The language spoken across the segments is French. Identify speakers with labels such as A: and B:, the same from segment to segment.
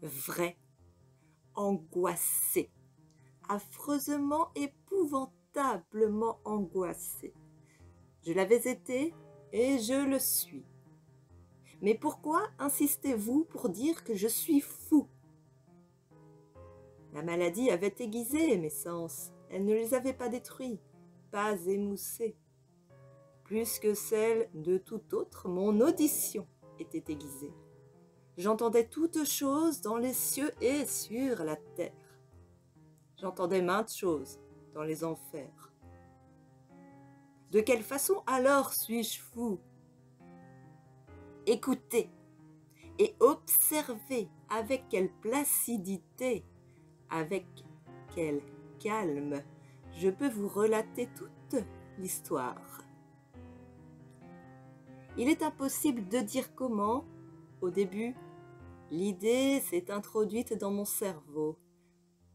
A: vrai, angoissé, affreusement, épouvantablement angoissé. Je l'avais été et je le suis. Mais pourquoi insistez-vous pour dire que je suis fou? La maladie avait aiguisé mes sens, elle ne les avait pas détruits, pas émoussés. Plus que celle de tout autre, mon audition était aiguisée. J'entendais toutes choses dans les cieux et sur la terre. J'entendais maintes choses dans les enfers. De quelle façon alors suis-je fou? Écoutez et observez avec quelle placidité, avec quel calme je peux vous relater toute l'histoire. Il est impossible de dire comment, au début, l'idée s'est introduite dans mon cerveau,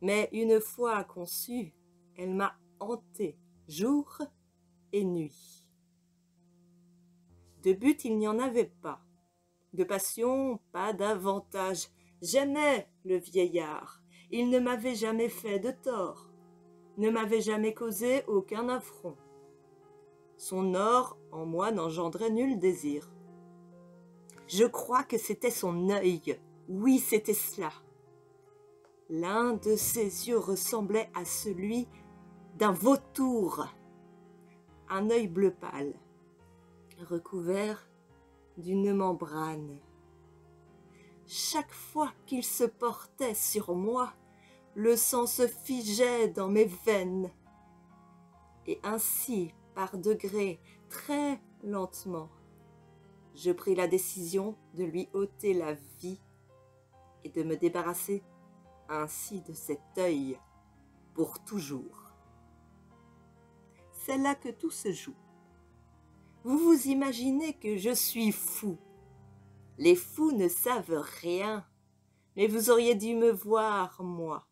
A: mais une fois conçue, elle m'a hanté jour et nuit. De but, il n'y en avait pas. De passion, pas davantage. J'aimais le vieillard. Il ne m'avait jamais fait de tort, ne m'avait jamais causé aucun affront. Son or en moi n'engendrait nul désir. Je crois que c'était son œil. Oui, c'était cela. L'un de ses yeux ressemblait à celui d'un vautour. Un œil bleu pâle, recouvert d'une membrane. Chaque fois qu'il se portait sur moi, le sang se figeait dans mes veines. Et ainsi, par degrés, très lentement, je pris la décision de lui ôter la vie et de me débarrasser ainsi de cet œil pour toujours. C'est là que tout se joue. Vous vous imaginez que je suis fou. Les fous ne savent rien, mais vous auriez dû me voir, moi.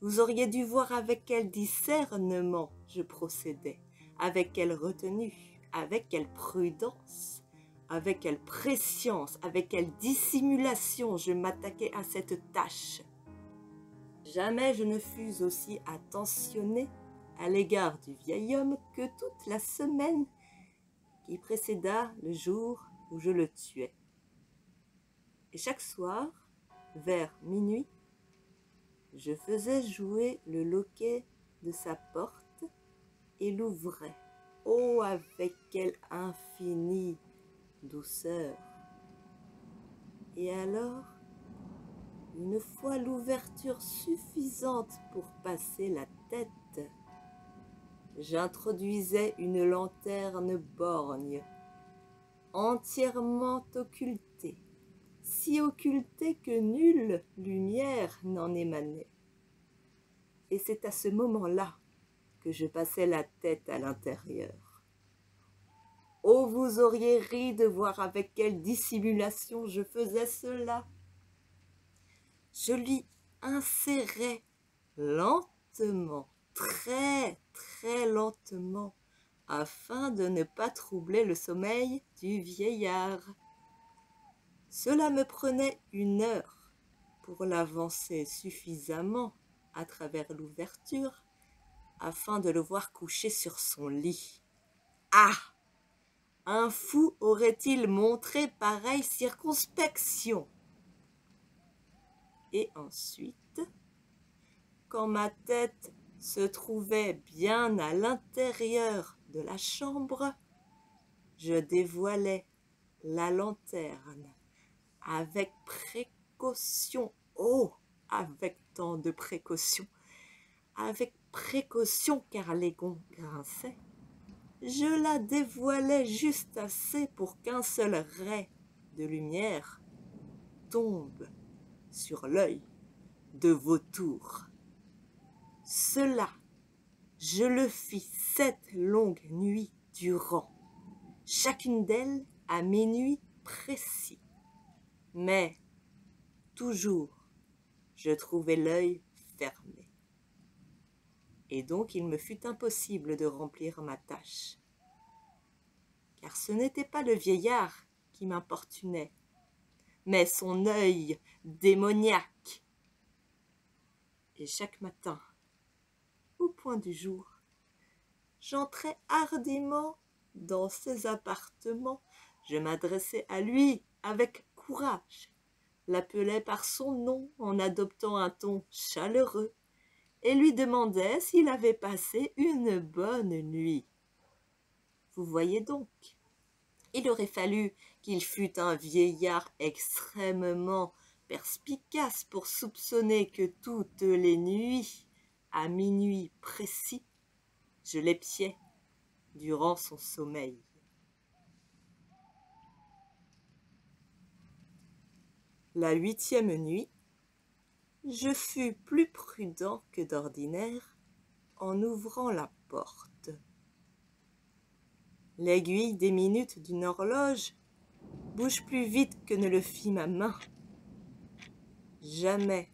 A: Vous auriez dû voir avec quel discernement je procédais, avec quelle retenue, avec quelle prudence, avec quelle prescience, avec quelle dissimulation je m'attaquais à cette tâche. Jamais je ne fus aussi attentionné à l'égard du vieil homme que toute la semaine qui précéda le jour où je le tuais. Et chaque soir, vers minuit, je faisais jouer le loquet de sa porte et l'ouvrais. Oh, avec quelle infinie douceur! Et alors, une fois l'ouverture suffisante pour passer la tête, j'introduisais une lanterne borgne, entièrement occultée, si occultée que nulle lumière n'en émanait. Et c'est à ce moment-là que je passais la tête à l'intérieur. Oh, vous auriez ri de voir avec quelle dissimulation je faisais cela. Je lui insérais lentement, très très lentement, afin de ne pas troubler le sommeil du vieillard. Cela me prenait 1 heure pour l'avancer suffisamment à travers l'ouverture afin de le voir couché sur son lit. Ah! Un fou aurait-il montré pareille circonspection? Et ensuite, quand ma tête se trouvait bien à l'intérieur de la chambre, je dévoilais la lanterne avec précaution. Oh, avec tant de précaution! Avec précaution car les gonds grinçaient. Je la dévoilais juste assez pour qu'un seul ray de lumière tombe sur l'œil de vautour. Cela, je le fis 7 longues nuits durant, chacune d'elles à minuit précis. Mais toujours, je trouvais l'œil fermé. Et donc il me fut impossible de remplir ma tâche. Car ce n'était pas le vieillard qui m'importunait, mais son œil démoniaque. Et chaque matin, au point du jour, j'entrais hardiment dans ses appartements. Je m'adressais à lui avec courage, l'appelais par son nom en adoptant un ton chaleureux et lui demandais s'il avait passé une bonne nuit. Vous voyez donc, il aurait fallu qu'il fût un vieillard extrêmement perspicace pour soupçonner que toutes les nuits, à minuit précis, je l'épiais durant son sommeil. La 8e nuit, je fus plus prudent que d'ordinaire en ouvrant la porte. L'aiguille des minutes d'une horloge bouge plus vite que ne le fit ma main. Jamais,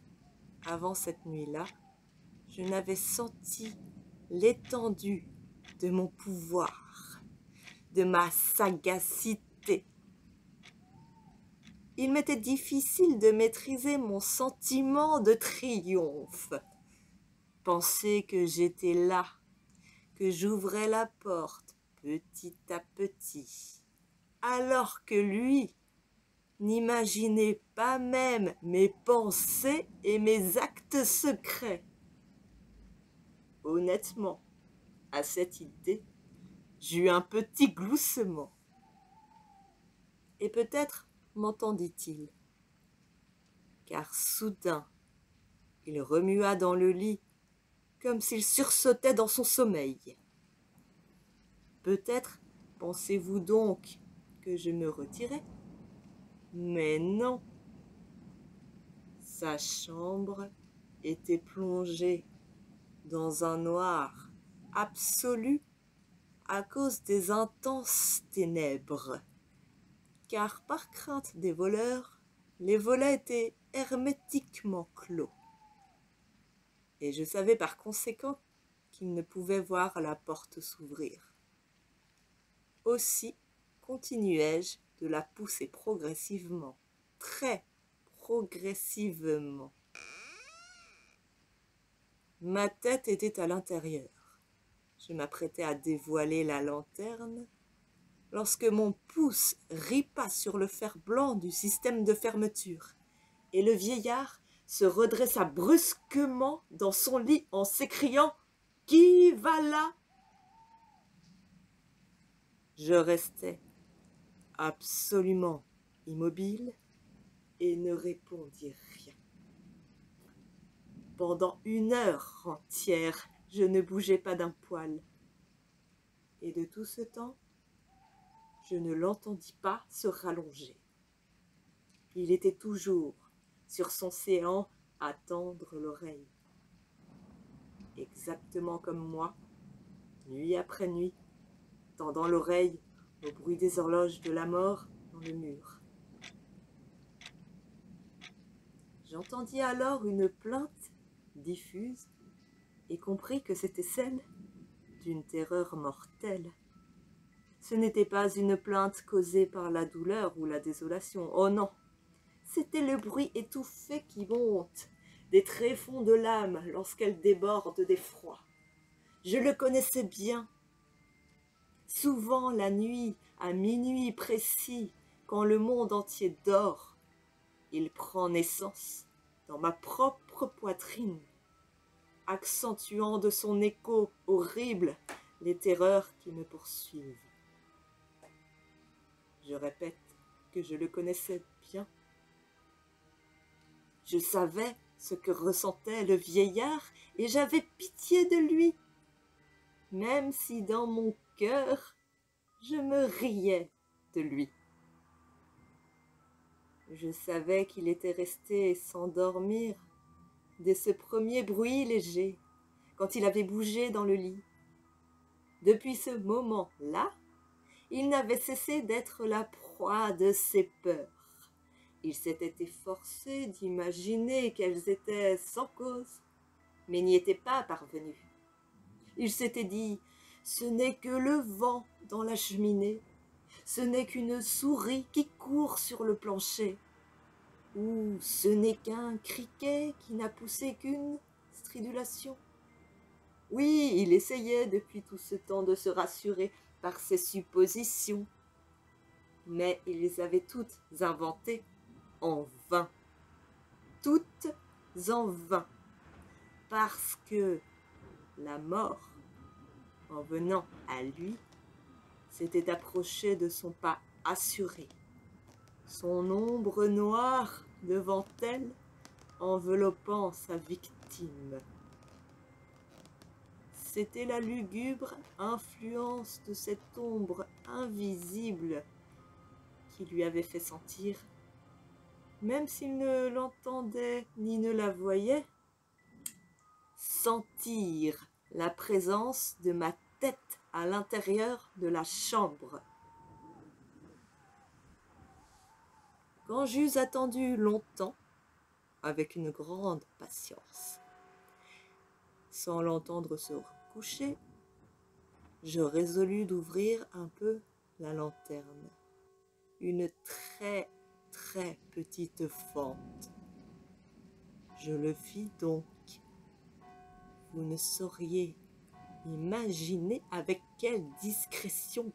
A: avant cette nuit-là, je n'avais senti l'étendue de mon pouvoir, de ma sagacité. Il m'était difficile de maîtriser mon sentiment de triomphe. Penser que j'étais là, que j'ouvrais la porte petit à petit, alors que lui n'imaginait pas même mes pensées et mes actes secrets. Honnêtement, à cette idée, j'eus un petit gloussement. Et peut-être m'entendit-il, car soudain, il remua dans le lit comme s'il sursautait dans son sommeil. Peut-être pensez-vous donc que je me retirais? Mais non. Sa chambre était plongée dans un noir absolu à cause des intenses ténèbres, car par crainte des voleurs, les volets étaient hermétiquement clos. Et je savais par conséquent qu'il ne pouvait voir la porte s'ouvrir. Aussi continuai-je de la pousser progressivement, très progressivement. Ma tête était à l'intérieur. Je m'apprêtais à dévoiler la lanterne lorsque mon pouce ripa sur le fer blanc du système de fermeture et le vieillard se redressa brusquement dans son lit en s'écriant « Qui va là ?» Je restais absolument immobile et ne répondis rien. Pendant 1 heure entière, je ne bougeais pas d'un poil. Et de tout ce temps, je ne l'entendis pas se rallonger. Il était toujours sur son séant à tendre l'oreille. Exactement comme moi, nuit après nuit, tendant l'oreille au bruit des horloges de la mort dans le mur. J'entendis alors une plainte diffuse et compris que c'était celle d'une terreur mortelle. Ce n'était pas une plainte causée par la douleur ou la désolation, oh non, c'était le bruit étouffé qui monte des tréfonds de l'âme lorsqu'elle déborde d'effroi. Je le connaissais bien. Souvent la nuit, à minuit précis, quand le monde entier dort, il prend naissance dans ma propre poitrine, accentuant de son écho horrible les terreurs qui me poursuivent. Je répète que je le connaissais bien. Je savais ce que ressentait le vieillard et j'avais pitié de lui, même si dans mon cœur, je me riais de lui. Je savais qu'il était resté sans dormir dès ce premier bruit léger, quand il avait bougé dans le lit. Depuis ce moment-là, il n'avait cessé d'être la proie de ses peurs. Il s'était efforcé d'imaginer qu'elles étaient sans cause, mais n'y était pas parvenu. Il s'était dit « Ce n'est que le vent dans la cheminée, ce n'est qu'une souris qui court sur le plancher. » Ou ce n'est qu'un criquet qui n'a poussé qu'une stridulation? Oui, il essayait depuis tout ce temps de se rassurer par ses suppositions, mais il les avait toutes inventées en vain. Toutes en vain, parce que la mort, en venant à lui, s'était approchée de son pas assuré, son ombre noire devant elle, enveloppant sa victime. C'était la lugubre influence de cette ombre invisible qui lui avait fait sentir, même s'il ne l'entendait ni ne la voyait, sentir la présence de ma tête à l'intérieur de la chambre. Quand j'eus attendu longtemps, avec une grande patience, sans l'entendre se coucher, je résolus d'ouvrir un peu la lanterne. Une très petite fente. Je le fis donc. Vous ne sauriez imaginer avec quelle discrétion,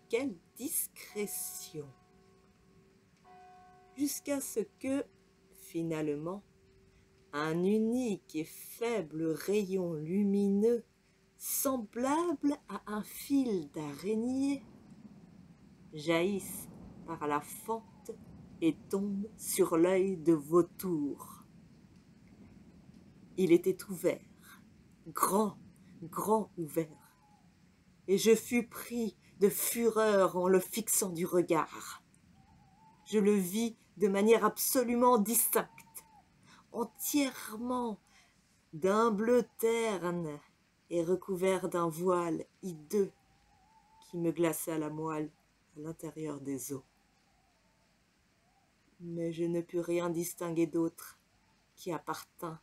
A: jusqu'à ce que, finalement, un unique et faible rayon lumineux, semblable à un fil d'araignée, jaillisse par la fente et tombe sur l'œil de vautour. Il était ouvert, grand ouvert, et je fus pris de fureur en le fixant du regard. Je le vis de manière absolument distincte, entièrement d'un bleu terne et recouvert d'un voile hideux qui me glaça la moelle à l'intérieur des os. Mais je ne pus rien distinguer d'autre qui appartint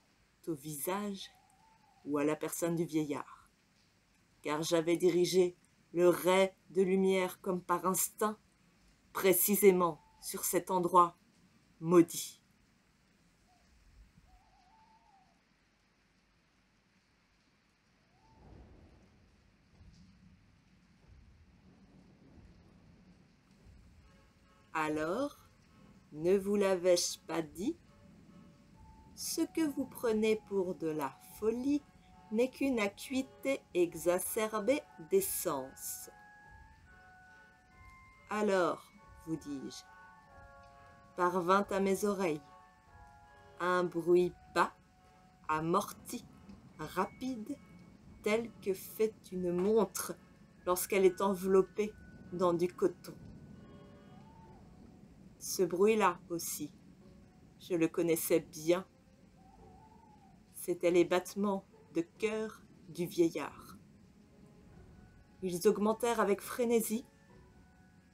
A: au visage ou à la personne du vieillard, car j'avais dirigé le ray de lumière comme par instinct, précisément sur cet endroit maudit. Alors, ne vous l'avais-je pas dit? Ce que vous prenez pour de la folie n'est qu'une acuité exacerbée des sens. Alors, vous dis-je, parvint à mes oreilles un bruit bas, amorti, rapide, tel que fait une montre lorsqu'elle est enveloppée dans du coton. Ce bruit-là aussi, je le connaissais bien. C'étaient les battements de cœur du vieillard. Ils augmentèrent avec frénésie,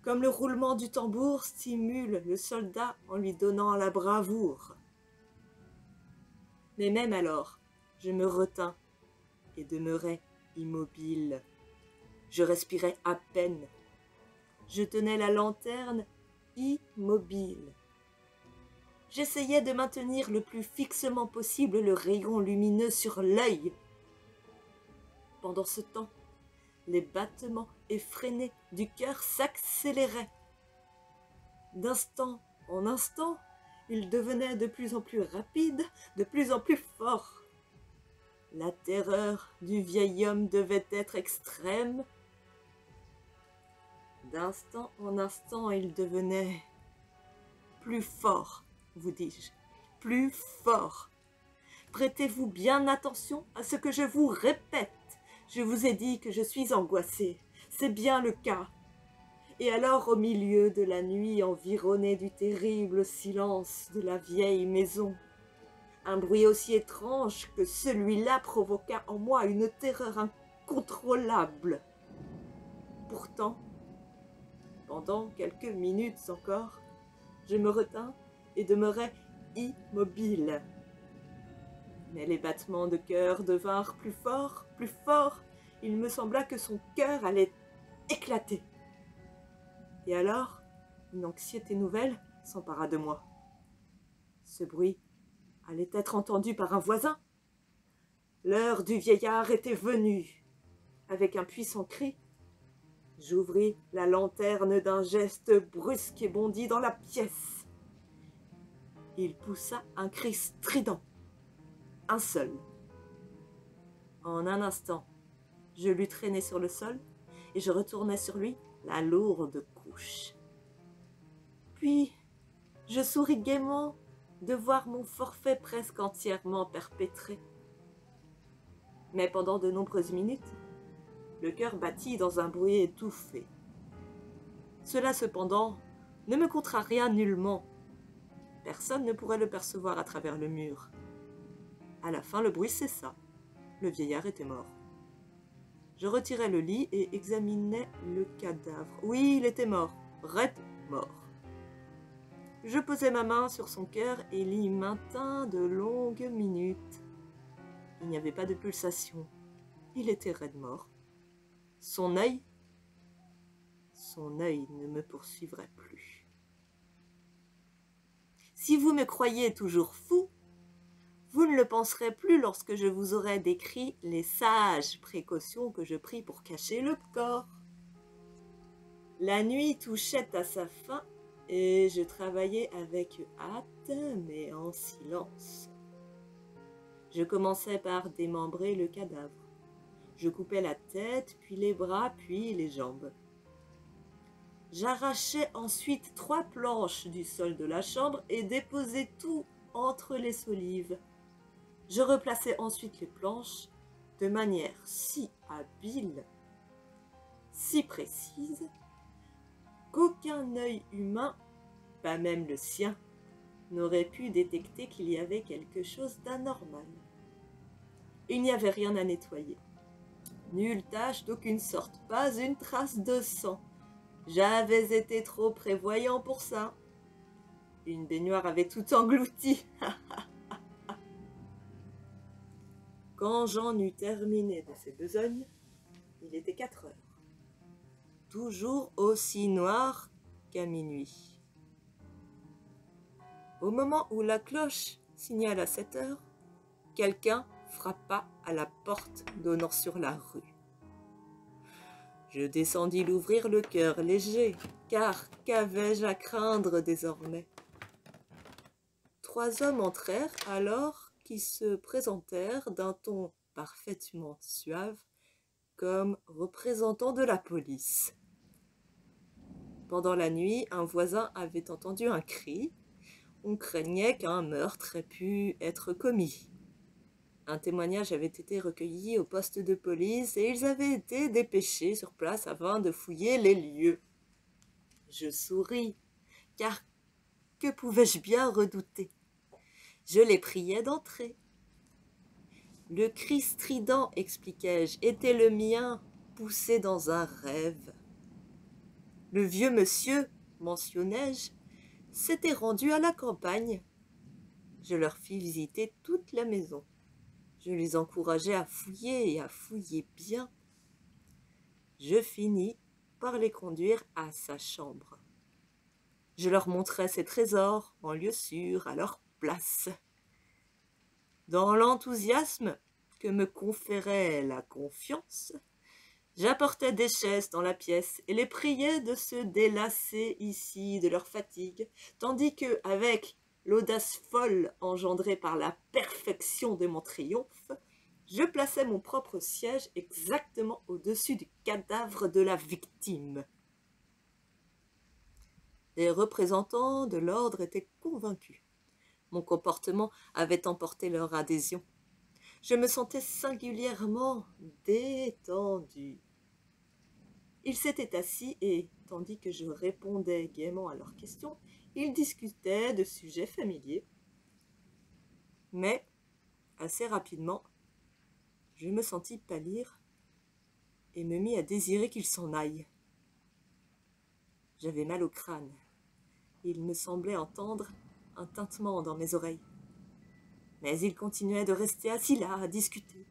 A: comme le roulement du tambour stimule le soldat en lui donnant la bravoure. Mais même alors, je me retins et demeurai immobile. Je respirais à peine. Je tenais la lanterne immobile. J'essayais de maintenir le plus fixement possible le rayon lumineux sur l'œil. Pendant ce temps, les battements effrénés du cœur s'accéléraient. D'instant en instant, ils devenaient de plus en plus rapides, de plus en plus forts. La terreur du vieil homme devait être extrême. D'instant en instant, il devenait plus fort, vous dis-je, plus fort. Prêtez-vous bien attention à ce que je vous répète. Je vous ai dit que je suis angoissée. C'est bien le cas. Et alors, au milieu de la nuit, environnée du terrible silence de la vieille maison, un bruit aussi étrange que celui-là provoqua en moi une terreur incontrôlable. Pourtant, pendant quelques minutes encore, je me retins et demeurai immobile. Mais les battements de cœur devinrent plus forts, plus forts. Il me sembla que son cœur allait éclater. Et alors, une anxiété nouvelle s'empara de moi. Ce bruit allait être entendu par un voisin. L'heure du vieillard était venue. Avec un puissant cri, j'ouvris la lanterne d'un geste brusque et bondis dans la pièce. Il poussa un cri strident, un seul. En un instant, je l'eus traîné sur le sol et je retournai sur lui la lourde couche. Puis, je souris gaiement de voir mon forfait presque entièrement perpétré. Mais pendant de nombreuses minutes, le cœur battit dans un bruit étouffé. Cela cependant ne me contraria nullement. Personne ne pourrait le percevoir à travers le mur. À la fin, le bruit cessa. Le vieillard était mort. Je retirai le lit et examinai le cadavre. Oui, il était mort, raide mort. Je posai ma main sur son cœur et l'y maintins de longues minutes. Il n'y avait pas de pulsation. Il était raide mort. Son œil ne me poursuivrait plus. Si vous me croyez toujours fou, vous ne le penserez plus lorsque je vous aurai décrit les sages précautions que je pris pour cacher le corps. La nuit touchait à sa fin et je travaillais avec hâte, mais en silence. Je commençai par démembrer le cadavre. Je coupais la tête, puis les bras, puis les jambes. J'arrachai ensuite 3 planches du sol de la chambre et déposai tout entre les solives. Je replaçai ensuite les planches de manière si habile, si précise, qu'aucun œil humain, pas même le sien, n'aurait pu détecter qu'il y avait quelque chose d'anormal. Il n'y avait rien à nettoyer. Nulle tache d'aucune sorte, pas une trace de sang. J'avais été trop prévoyant pour ça. Une baignoire avait tout englouti. Quand j'en eus terminé de ces besognes, il était 4 heures. Toujours aussi noir qu'à minuit. Au moment où la cloche signala 7 heures, quelqu'un frappa à la porte donnant sur la rue. Je descendis l'ouvrir le cœur léger, car qu'avais-je à craindre désormais? 3 hommes entrèrent alors qui se présentèrent d'un ton parfaitement suave comme représentants de la police. Pendant la nuit, un voisin avait entendu un cri. On craignait qu'un meurtre ait pu être commis. Un témoignage avait été recueilli au poste de police et ils avaient été dépêchés sur place afin de fouiller les lieux. Je souris, car que pouvais-je bien redouter? Je les priais d'entrer. Le cri strident, expliquai-je, était le mien, poussé dans un rêve. Le vieux monsieur, mentionnai-je, s'était rendu à la campagne. Je leur fis visiter toute la maison. Je les encourageai à fouiller et à fouiller bien. Je finis par les conduire à sa chambre. Je leur montrai ses trésors en lieu sûr, à leur place. Dans l'enthousiasme que me conférait la confiance, j'apportais des chaises dans la pièce et les priais de se délasser ici de leur fatigue, tandis que, avec l'audace folle engendrée par la perfection de mon triomphe, je plaçais mon propre siège exactement au-dessus du cadavre de la victime. Les représentants de l'ordre étaient convaincus. Mon comportement avait emporté leur adhésion. Je me sentais singulièrement détendu. Ils s'étaient assis et, tandis que je répondais gaiement à leurs questions, ils discutaient de sujets familiers. Mais, assez rapidement, je me sentis pâlir et me mis à désirer qu'ils s'en aillent. J'avais mal au crâne. Il me semblait entendre un tintement dans mes oreilles. Mais ils continuaient de rester assis là, à discuter.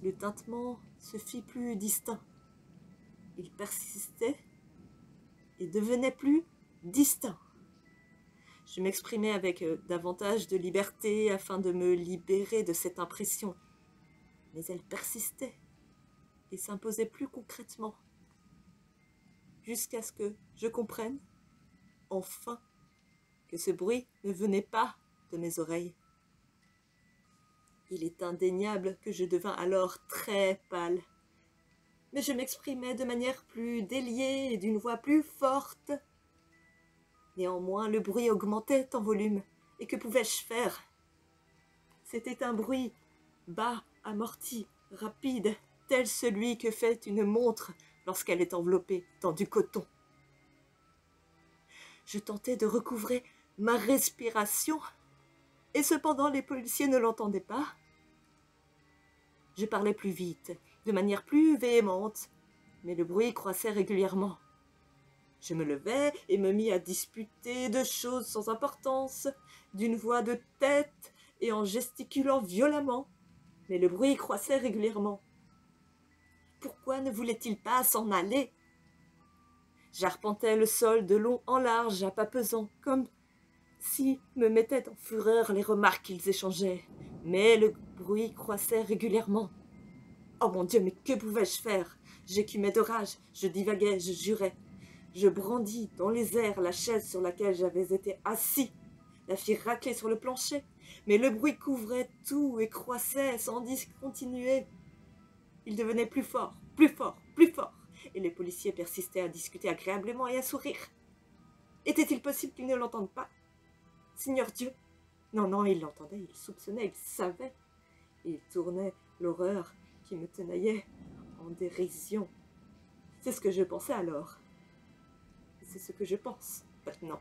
A: Le tintement se fit plus distinct. Il persistait et devenait plus distinct. Je m'exprimais avec davantage de liberté afin de me libérer de cette impression. Mais elle persistait et s'imposait plus concrètement, jusqu'à ce que je comprenne, enfin, que ce bruit ne venait pas de mes oreilles. Il est indéniable que je devins alors très pâle, mais je m'exprimais de manière plus déliée et d'une voix plus forte. Néanmoins, le bruit augmentait en volume, et que pouvais-je faire? C'était un bruit bas, amorti, rapide, tel celui que fait une montre lorsqu'elle est enveloppée dans du coton. Je tentais de recouvrer ma respiration, et cependant les policiers ne l'entendaient pas. Je parlais plus vite, de manière plus véhémente, mais le bruit croissait régulièrement. Je me levai et me mis à disputer de choses sans importance, d'une voix de tête et en gesticulant violemment, mais le bruit croissait régulièrement. Pourquoi ne voulait-il pas s'en aller? J'arpentais le sol de long en large à pas pesants, comme si me mettaient en fureur les remarques qu'ils échangeaient, mais le bruit croissait régulièrement. Oh mon Dieu, mais que pouvais-je faire? J'écumais de rage, je divaguais, je jurais. Je brandis dans les airs la chaise sur laquelle j'avais été assis, la fis racler sur le plancher, mais le bruit couvrait tout et croissait sans discontinuer. Il devenait plus fort, plus fort, plus fort, et les policiers persistaient à discuter agréablement et à sourire. Était-il possible qu'ils ne l'entendent pas? Seigneur Dieu! Non, non, ils l'entendaient, ils soupçonnaient, ils savaient. Ils tournaient l'horreur qui me tenaillait en dérision. C'est ce que je pensais alors. C'est ce que je pense maintenant.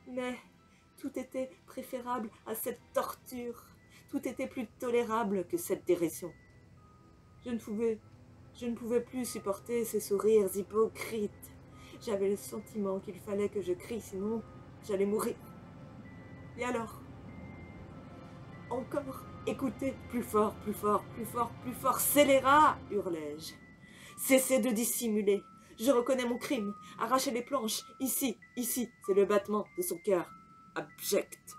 A: Mais tout était préférable à cette torture. Tout était plus tolérable que cette dérision. Je ne pouvais plus supporter ces sourires hypocrites. J'avais le sentiment qu'il fallait que je crie, sinon j'allais mourir. Et alors? Encore, écoutez, plus fort, plus fort, plus fort, plus fort, scélérat, hurlai-je. Cessez de dissimuler. Je reconnais mon crime. Arrachez les planches. Ici, c'est le battement de son cœur abject.